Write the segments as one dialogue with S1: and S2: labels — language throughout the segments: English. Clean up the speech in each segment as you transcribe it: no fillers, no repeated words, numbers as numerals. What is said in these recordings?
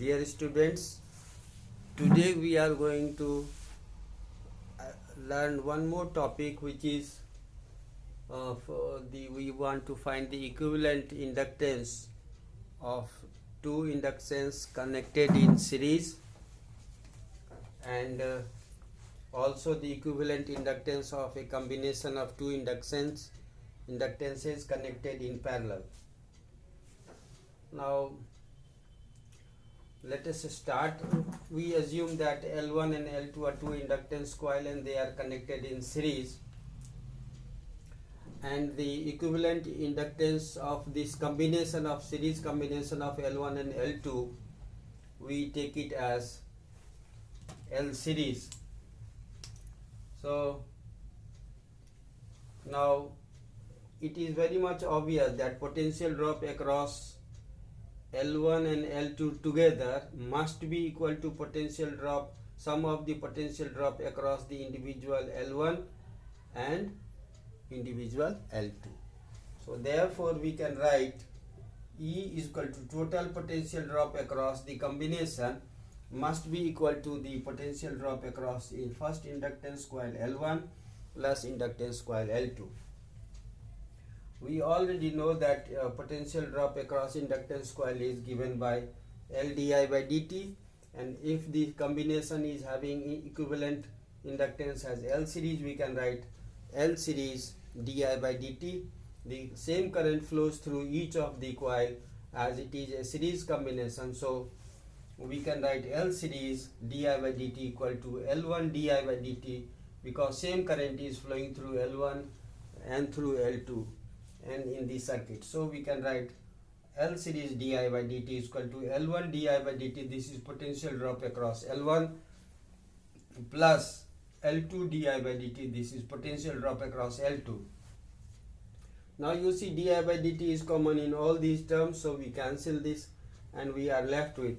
S1: Dear students, today we are going to learn one more topic, which is we want to find the equivalent inductance of two inductance connected in series, and also the equivalent inductance of a combination of two inductances connected in parallel. Now let us start. We assume that L1 and L2 are two inductance coil and they are connected in series, and the equivalent inductance of this combination of series combination of L1 and L2, we take it as L series. So now it is very much obvious that potential drop across L1 and L2 together must be equal to potential drop, sum of the potential drop across the individual L1 and individual L2. So therefore we can write E is equal to total potential drop across the combination must be equal to the potential drop across in first inductance coil L1 plus inductance coil L2. We already know that potential drop across inductance coil is given by L di by dt, and if the combination is having equivalent inductance as L series, we can write L series di by dt. The same current flows through each of the coil as it is a series combination, so we can write L series di by dt equal to L1 di by dt, because same current is flowing through L1 and through L2 and in the circuit. So we can write L series di by dt is equal to L1 di by dt. This is potential drop across L1 plus L2 di by dt. This is potential drop across L2. Now you see di by dt is common in all these terms, so we cancel this and we are left with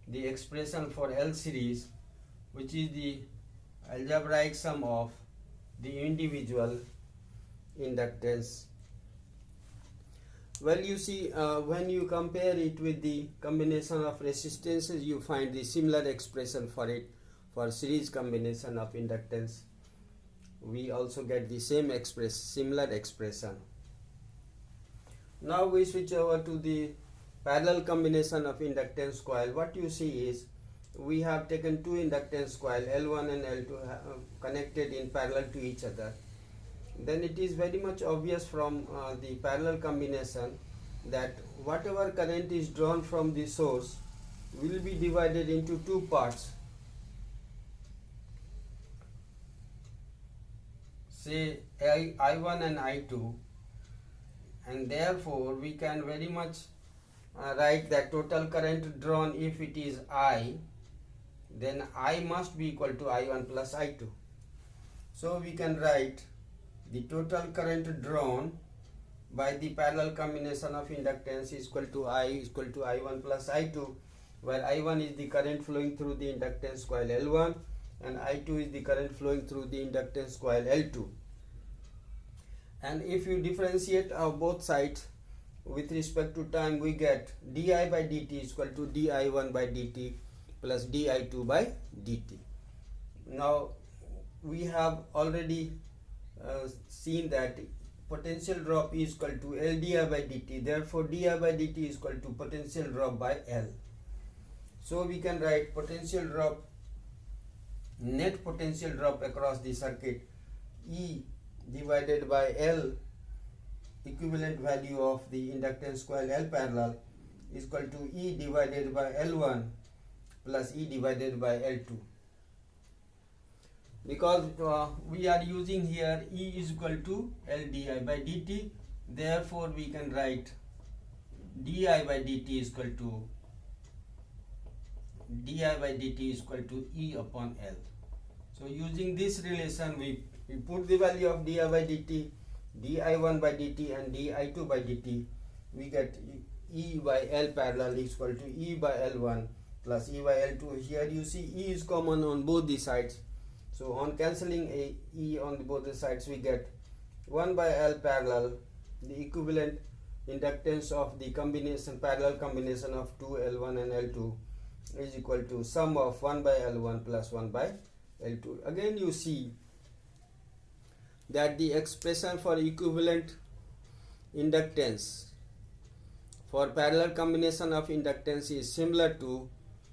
S1: the expression for L series, which is the algebraic sum of the individual inductance. Well, you see, when you compare it with the combination of resistances, you find the similar expression for it. For series combination of inductance, we also get the similar expression. Now we switch over to the parallel combination of inductance coil. What you see is we have taken two inductance coil L1 and L2 connected in parallel to each other. Then it is very much obvious from the parallel combination that whatever current is drawn from the source will be divided into two parts, say I1 and I2, and therefore we can very much write that total current drawn, if it is I, then I must be equal to I1 plus I2. So we can write the total current drawn by the parallel combination of inductance is equal to I1 plus I2, where I1 is the current flowing through the inductance coil L1 and I2 is the current flowing through the inductance coil L2. And if you differentiate both sides with respect to time, we get di by dt is equal to di1 by dt plus di2 by dt. Now we have already seen that potential drop is equal to L di by dt, therefore di by dt is equal to potential drop by L. So we can write potential drop, net potential drop across the circuit, E divided by L, equivalent value of the inductance coil L parallel, is equal to E divided by L1 plus E divided by L2. Because we are using here E is equal to L di by dt, therefore we can write di by dt is equal to E upon L. So using this relation, we put the value of di by dt, di1 by dt and di2 by dt. We get E by L parallel is equal to E by L1 plus E by L2. Here you see E is common on both the sides. So on cancelling a E on both the sides, we get 1 by L parallel, the equivalent inductance of the parallel combination of two L1 and L2 is equal to sum of 1 by L1 plus 1 by L2. Again you see that the expression for equivalent inductance for parallel combination of inductance is similar to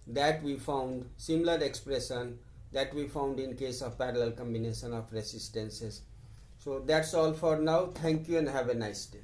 S1: that we found, similar expression that we found in case of parallel combination of resistances. So that's all for now. Thank you and have a nice day.